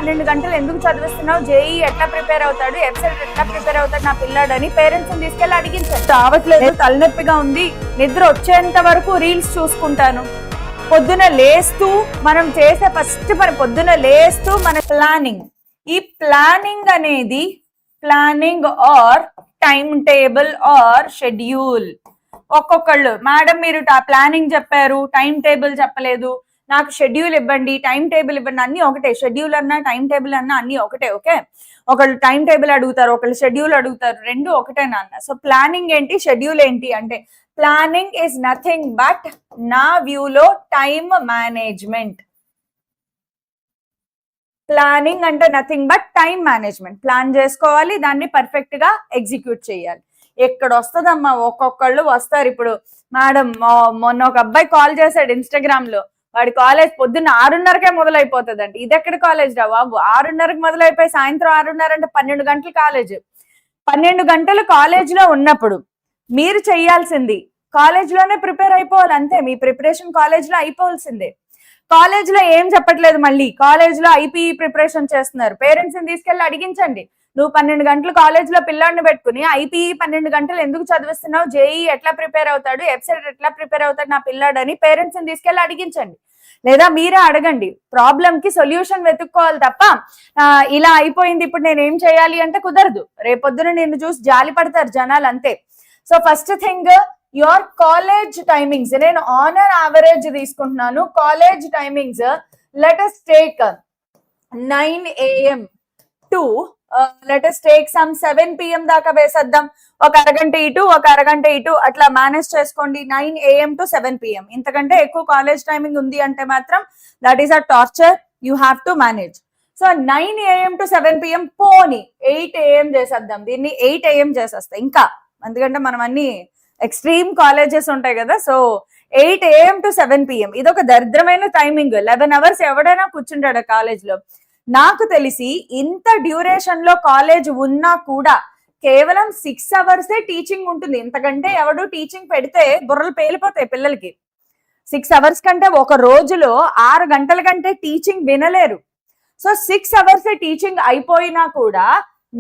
12 గంటలు ఎందుకు చదివిస్తున్నావు, జేఈ ఎట్లా ప్రిపేర్ అవుతాడు, ఎఫ్సెట్ ఎట్లా ప్రిపేర్ అవుతాడు నా పిల్లాడు అని పేరెంట్స్ తీసుకెళ్ళి అడిగించారు. రావట్లేదు, తలనొప్పిగా ఉంది, నిద్ర వచ్చేంత వరకు రీల్స్ చూసుకుంటాను. పొద్దున లేస్తూ మనం చేసే ఫస్ట్ పని పొద్దున లేస్తూ మన ప్లానింగ్. ఈ ప్లానింగ్ అనేది planning or time table or schedule. ఒక్కొక్కళ్ళు మేడం మీరు ప్లానింగ్ చెప్పారు, టైం టేబుల్ చెప్పలేదు, నాకు షెడ్యూల్ ఇవ్వండి, టైం టేబుల్ ఇవ్వండి, అన్ని ఒకటే. షెడ్యూల్ అన్నా టైం టేబుల్ అన్నా అన్ని ఒకటే. ఓకే, ఒకళ్ళు టైం టేబుల్ అడుగుతారు, ఒకళ్ళు షెడ్యూల్ అడుగుతారు, రెండు ఒకటే నాన్న. సో ప్లానింగ్ ఏంటి, షెడ్యూల్ ఏంటి అంటే ప్లానింగ్ ఈజ్ నథింగ్ బట్ నా వ్యూలో టైం మేనేజ్మెంట్. ప్లానింగ్ అంటే nothing but time management. Plan చేసుకోవాలి, దాన్ని పర్ఫెక్ట్ గా ఎగ్జిక్యూట్ చేయాలి. ఎక్కడ వస్తుందమ్మా, ఒక్కొక్కళ్ళు వస్తారు. ఇప్పుడు మేడం మొన్న ఒక అబ్బాయి కాల్ చేశాడు ఇన్స్టాగ్రామ్ లో, వాడి కాలేజ్ పొద్దున్న 6:30కే మొదలైపోతుందండి. ఇది ఎక్కడ కాలేజ్ రా బాబు, 6:30కి మొదలైపోయి సాయంత్రం 6:30 అంటే 12 గంటల కాలేజ్. 12 గంటలు కాలేజ్ లో ఉన్నప్పుడు మీరు చెయ్యాల్సింది కాలేజ్ లోనే ప్రిపేర్ అయిపోవాలి అంతే. మీ ప్రిపరేషన్ కాలేజ్ లో అయిపోవాల్సిందే. కాలేజ్ లో ఏం చెప్పట్లేదు, మళ్ళీ కాలేజ్ లో ఐపీఈ ప్రిపరేషన్ చేస్తున్నారు. పేరెంట్స్ ని తీసుకెళ్లి అడిగించండి. నువ్వు 12 గంటలు కాలేజ్ లో పిల్లాడిని పెట్టుకుని ఐపీఈ 12 గంటలు ఎందుకు చదివిస్తున్నావు, జేఈ ఎట్లా ప్రిపేర్ అవుతాడు, ఎఫ్సెట్ ఎట్లా ప్రిపేర్ అవుతాడు నా పిల్లాడు అని పేరెంట్స్ ని తీసుకెళ్లి అడిగించండి. లేదా మీరే అడగండి. ప్రాబ్లం కి సొల్యూషన్ వెతుక్కోవాలి తప్ప ఇలా అయిపోయింది ఇప్పుడు నేను ఏం చేయాలి అంటే కుదరదు. రేపొద్దున నిన్ను చూసి జాలి పడతారు జనాలు అంతే. So first thing your college timings. నేను ఆన్ అన్ యావరేజ్ తీసుకుంటున్నాను. College timings let us take 9 AM to let us take some 7 PM దాకా వేసేద్దాం. ఒక అరగంట ఇటు ఒక అరగంట ఇటు అట్లా మేనేజ్ చేసుకోండి. 9 AM టు 7 PM. ఇంతకంటే ఎక్కువ కాలేజ్ టైమింగ్ ఉంది అంటే మాత్రం that is a torture. You have to manage. So 9 AM to 7 PM పోనీ 8 AM చేసేద్దాం. దీన్ని 8 AM చేసేస్తాం ఇంకా, ఎందుకంటే మనం అన్ని ఎక్స్ట్రీమ్ కాలేజెస్ ఉంటాయి కదా. సో 8 AM టు 7 PM ఇదొక దరిద్రమైన టైమింగ్. 11 hours ఎవడైనా కూర్చుంటాడు కాలేజ్ లో. నాకు తెలిసి ఇంత డ్యూరేషన్ లో కాలేజ్ ఉన్నా కూడా కేవలం 6 hours టీచింగ్ ఉంటుంది. ఇంతకంటే ఎవడు టీచింగ్ పెడితే బుర్రలు పేలిపోతాయి పిల్లలకి. 6 hours కంటే ఒక రోజులో 6 గంటల కంటే టీచింగ్ వినలేరు. సో 6 hours టీచింగ్ అయిపోయినా కూడా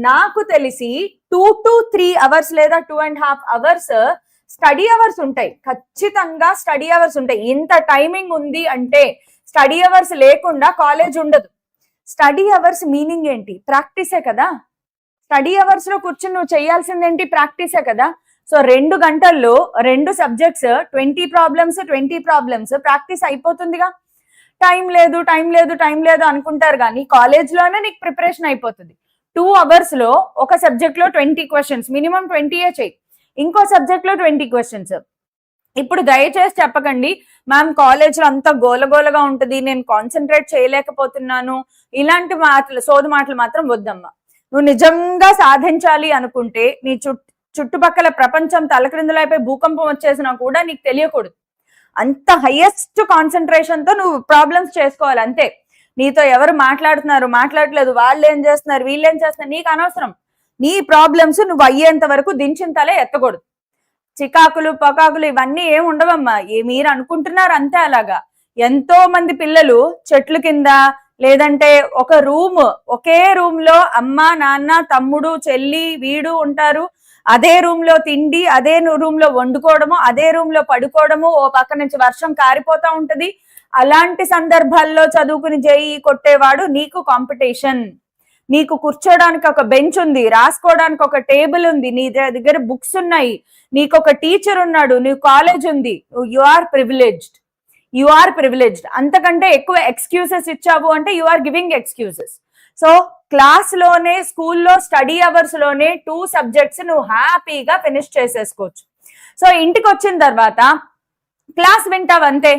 నాకు తెలిసి 2 to 3 hours లేదా 2.5 hours స్టడీ అవర్స్ ఉంటాయి. ఖచ్చితంగా స్టడీ అవర్స్ ఉంటాయి. ఇంత టైమింగ్ ఉంది అంటే స్టడీ అవర్స్ లేకుండా కాలేజ్ ఉండదు. స్టడీ అవర్స్ మీనింగ్ ఏంటి, ప్రాక్టీసే కదా. స్టడీ అవర్స్ లో కూర్చుని నువ్వు చేయాల్సిందేంటి, ప్రాక్టీసే కదా. సో 2 గంటల్లో 2 సబ్జెక్ట్స్ 20 ప్రాబ్లమ్స్ ప్రాక్టీస్ అయిపోతుందిగా. టైం లేదు టైం లేదు టైం లేదు అనుకుంటారు కానీ కాలేజ్ లోనే నీకు ప్రిపరేషన్ అయిపోతుంది. 2 hours లో ఒక సబ్జెక్ట్ లో 20 questions, మినిమం 20 చెయ్యి. ఇంకో సబ్జెక్ట్ లో 20 questions. ఇప్పుడు దయచేసి చెప్పకండి మ్యామ్ కాలేజ్ లో అంతా గోలగోలగా ఉంటుంది, నేను కాన్సన్ట్రేట్ చేయలేకపోతున్నాను, ఇలాంటి మాటలు సోది మాటలు మాత్రం వద్దమ్మా. నువ్వు నిజంగా సాధించాలి అనుకుంటే నీ చుట్టుపక్కల ప్రపంచం తలక్రిందులైపోయి భూకంపం వచ్చేసినా కూడా నీకు తెలియకూడదు. అంత హైయెస్ట్ కాన్సన్ట్రేషన్ తో నువ్వు ప్రాబ్లమ్స్ చేసుకోవాలి అంతే. నీతో ఎవరు మాట్లాడుతున్నారు మాట్లాడలేదు, వాళ్ళు ఏం చేస్తున్నారు వీళ్ళు ఏం చేస్తున్నారు నీకు అనవసరం. నీ ప్రాబ్లమ్స్ నువ్వు అయ్యేంత వరకు దించిన తలే ఎత్తకూడదు. చికాకులు పకాకులు ఇవన్నీ ఏం ఉండవమ్మా. మీరు అనుకుంటున్నారు అంతే. అలాగా ఎంతో మంది పిల్లలు చెట్ల కింద లేదంటే ఒక రూమ్, ఒకే రూమ్ లో అమ్మ నాన్న తమ్ముడు చెల్లి వీడు ఉంటారు. అదే రూమ్ లో తిండి, అదే రూమ్ లో వండుకోవడము, అదే రూమ్ లో పడుకోవడము, ఓ పక్క నుంచి వర్షం కారిపోతా ఉంటది. అలాంటి సందర్భాల్లో చదువుకుని జేఈ కొట్టేవాడు నీకు కాంపిటీషన్. నీకు కూర్చోడానికి ఒక బెంచ్ ఉంది, రాసుకోవడానికి ఒక టేబుల్ ఉంది, నీ దగ్గర బుక్స్ ఉన్నాయి, నీకు ఒక టీచర్ ఉన్నాడు, నీ కాలేజ్ ఉంది. You are privileged. అంతకంటే ఎక్కువ ఎక్స్క్యూజెస్ ఇచ్చావు అంటే you are giving excuses. So class లోనే స్కూల్లో స్టడీ అవర్స్ లోనే 2 subjects నువ్వు హ్యాపీగా ఫినిష్ చేసేసుకోవచ్చు. సో ఇంటికి వచ్చిన తర్వాత క్లాస్ వింటావు అంతే.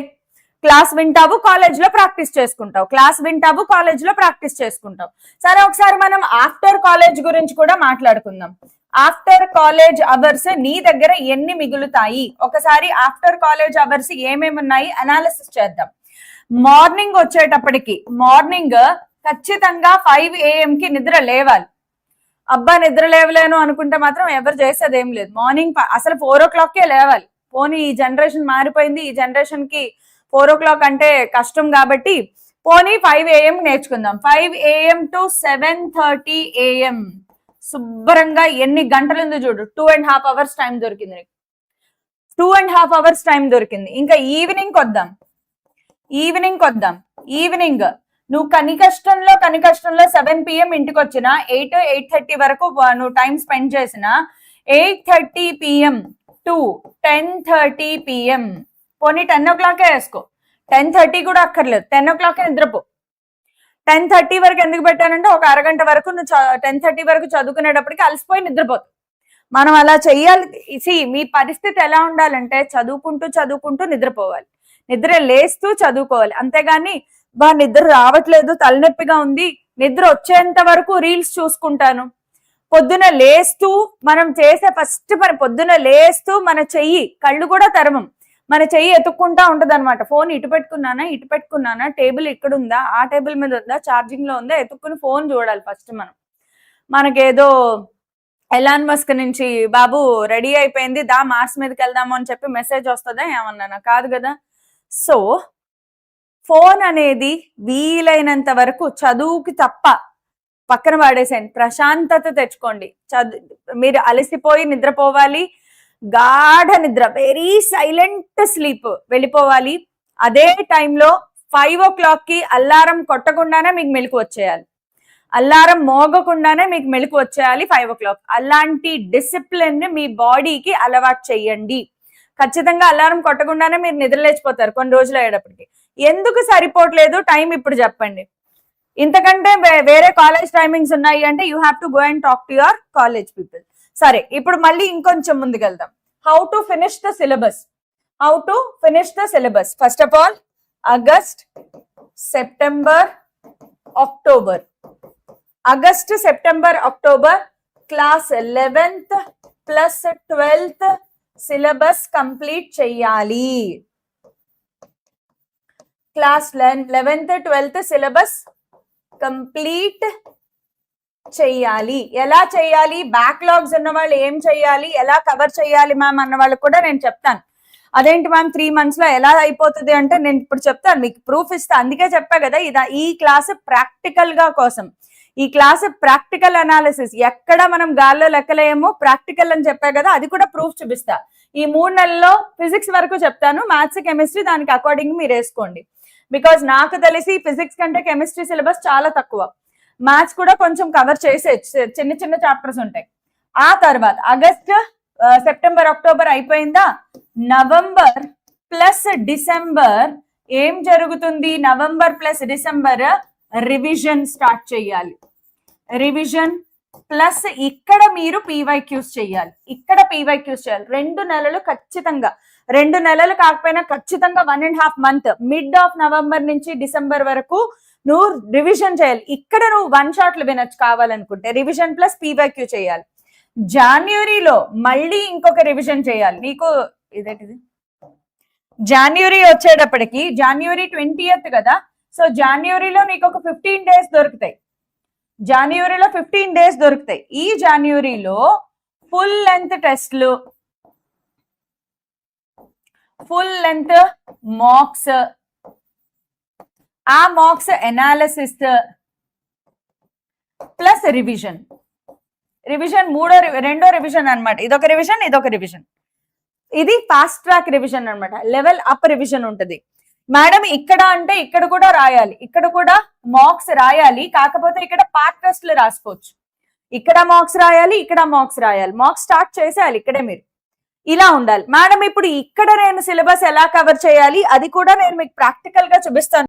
క్లాస్ వింటావు, కాలేజ్ లో ప్రాక్టీస్ చేసుకుంటావు, క్లాస్ వింటావు, కాలేజ్ లో ప్రాక్టీస్ చేసుకుంటావు. సరే ఒకసారి మనం ఆఫ్టర్ కాలేజ్ గురించి కూడా మాట్లాడుకుందాం. ఆఫ్టర్ కాలేజ్ అవర్స్ నీ దగ్గర ఎన్ని మిగులుతాయి, ఒకసారి ఆఫ్టర్ కాలేజ్ అవర్స్ ఏమేమి ఉన్నాయి అనాలిసిస్ చేద్దాం. మార్నింగ్ వచ్చేటప్పటికి మార్నింగ్ ఖచ్చితంగా 5 AM కి నిద్ర లేవాలి. అబ్బా నిద్ర లేవలేను అనుకుంటే మాత్రం ఎవరు చేసేది ఏం లేదు. మార్నింగ్ అసలు 4 o'clockకే లేవాలి. పోనీ ఈ జనరేషన్ మారిపోయింది, ఈ జనరేషన్ కి 4 o'clock అంటే కష్టం కాబట్టి పోనీ 5 AM నేర్చుకుందాం. 5 AM to 7:30 AM శుభ్రంగా ఎన్ని గంటలు ఉందో చూడు. 2.5 hours టైం దొరికింది. 2.5 hours టైం దొరికింది. ఇంకా ఈవినింగ్ వద్దాం. ఈవినింగ్ నువ్వు కనికష్టంలో 7 PM ఇంటికి వచ్చిన 8-8:30 వరకు నువ్వు టైం స్పెండ్ చేసిన 8:30 PM to 10:30 PM పోనీ 10 o'clock వేసుకో. 10:30 కూడా అక్కర్లేదు, 10 o'clock నిద్రపో. 10:30 వరకు ఎందుకు పెట్టానంటే ఒక అరగంట వరకు నువ్వు 10:30 వరకు చదువుకునేటప్పటికి అలసిపోయి నిద్రపోతుంది. మనం అలా చెయ్యాలి. మీ పరిస్థితి ఎలా ఉండాలంటే చదువుకుంటూ నిద్రపోవాలి, నిద్ర లేస్తూ చదువుకోవాలి. అంతేగాని నిద్ర రావట్లేదు, తలనొప్పిగా ఉంది, నిద్ర వచ్చేంత వరకు రీల్స్ చూసుకుంటాను. పొద్దున లేస్తూ మనం చేసే ఫస్ట్ పని, పొద్దున లేస్తూ మన చెయ్యి కళ్ళు కూడా తెరవం, మన చెయ్యి ఎత్తుక్కుంటా ఉంటది అనమాట. ఫోన్ ఇటు పెట్టుకున్నానా, టేబుల్ ఇక్కడ ఉందా, ఆ టేబుల్ మీద ఉందా, ఛార్జింగ్ లో ఉందా, ఎత్తుక్కుని ఫోన్ చూడాలి ఫస్ట్. మనకేదో ఎలాన్ మస్క్ నుంచి బాబు రెడీ అయిపోయింది దా మార్స్ మీదకి వెళ్దాము అని చెప్పి మెసేజ్ వస్తుందా ఏమన్నా? కాదు కదా. సో ఫోన్ అనేది వీలైనంత వరకు చదువుకి తప్ప పక్కన పడేసేయండి, ప్రశాంతత తెచ్చుకోండి. మీరు అలసిపోయి నిద్రపోవాలి, గాఢ నిద్ర, వెరీ సైలెంట్ స్లీప్ వెళ్ళిపోవాలి. అదే టైంలో 5 o'clock అల్లారం కొట్టకుండానే మీకు మెలకు వచ్చేయాలి, అల్లారం మోగకుండానే మీకు మెలకు వచ్చేయాలి 5 o'clock. అలాంటి డిసిప్లిన్ మీ బాడీకి అలవాటు చెయ్యండి. ఖచ్చితంగా అల్లారం కొట్టకుండానే మీరు నిద్రలేచిపోతారు కొన్ని రోజులు అయ్యేటప్పటికి. ఎందుకు సరిపోవట్లేదు టైం ఇప్పుడు చెప్పండి. ఇంతకంటే వేరే కాలేజ్ టైమింగ్స్ ఉన్నాయి అంటే you have to go and talk to your college people. సరే, ఇప్పుడు మళ్ళీ ఇంకొంచెం ముందుకెళ్దాం. How to finish the syllabus. First of all August, September, October class 11th plus 12th syllabus complete చెయ్యాలి. Class 11th 12th syllabus complete చెయ్యాలి. ఎలా చెయ్యాలి, backlogs ఉన్న వాళ్ళు ఏం చెయ్యాలి, ఎలా కవర్ చెయ్యాలి మ్యామ్ అన్న వాళ్ళకి కూడా నేను చెప్తాను. అదేంటి మ్యామ్ 3 months లో ఎలా అయిపోతుంది అంటే నేను ఇప్పుడు చెప్తాను, మీకు ప్రూఫ్ ఇస్తా. అందుకే చెప్పా కదా ఈ క్లాస్ ప్రాక్టికల్ గా కోసం. ఈ క్లాస్ ప్రాక్టికల్ అనాలిసిస్, ఎక్కడ మనం గాల్లో లెక్కలేమో ప్రాక్టికల్ అని చెప్పా కదా, అది కూడా ప్రూఫ్ చూపిస్తా. ఈ 3 నెలల్లో ఫిజిక్స్ వరకు చెప్తాను, మ్యాథ్స్ కెమిస్ట్రీ దానికి అకార్డింగ్ మీరు వేసుకోండి. బికాస్ నాకు తెలిసి ఫిజిక్స్ కంటే కెమిస్ట్రీ సిలబస్ చాలా తక్కువ, మ్యాథ్స్ కూడా కొంచెం కవర్ చేసే చిన్న చాప్టర్స్ ఉంటాయి. ఆ తర్వాత ఆగస్ట్, సెప్టెంబర్, అక్టోబర్ అయిపోయిందా, నవంబర్ ప్లస్ డిసెంబర్ ఏం జరుగుతుంది? November plus December revision start చేయాలి. రివిజన్ ప్లస్ ఇక్కడ మీరు పీవైక్యూస్ చేయాలి. 2 నెలలు ఖచ్చితంగా, 2 నెలలు కాకపోయినా ఖచ్చితంగా 1.5 month, మిడ్ ఆఫ్ నవంబర్ నుంచి డిసెంబర్ వరకు నువ్వు రివిజన్ చేయాలి. ఇక్కడ నువ్వు 1 shot వినొచ్చు కావాలనుకుంటే. రివిజన్ ప్లస్ పీవైక్యూ చేయాలి. జాన్యువరిలో మళ్ళీ ఇంకొక రివిజన్ చేయాలి. నీకు ఇదేంటిది, జాన్యువరి వచ్చేటప్పటికి జాన్యువరి 20th కదా, సో జాన్యువరిలో నీకు ఒక 15 days దొరుకుతాయి. ఈ జాన్యువరిలో ఫుల్ లెంత్ టెస్ట్లు, ఫుల్ లెంత్ మార్క్స్, ఆ మార్క్స్ ఎనాలిసిస్ ప్లస్ రివిజన్. రెండో రివిజన్ అన్నమాట. ఇదొక రివిజన్. ఇది ఫాస్ట్ ట్రాక్ రివిజన్ అన్నమాట. లెవెల్ అప్ రివిజన్ ఉంటది. మేడం ఇక్కడ అంటే ఇక్కడ కూడా రాయాలి, ఇక్కడ కూడా మార్క్స్ రాయాలి, కాకపోతే ఇక్కడ పార్ట్ టెస్ట్లు రాసుకోవచ్చు. ఇక్కడ మార్క్స్ రాయాలి, ఇక్కడ మార్క్స్ రాయాలి, మార్క్స్ స్టార్ట్ చేసేయాలి ఇక్కడే మీరు. ఇలా ఉండాలి. మేడం ఇప్పుడు ఇక్కడ నేను సిలబస్ ఎలా కవర్ చేయాలి అది కూడా నేను మీకు ప్రాక్టికల్ గా చూపిస్తాను.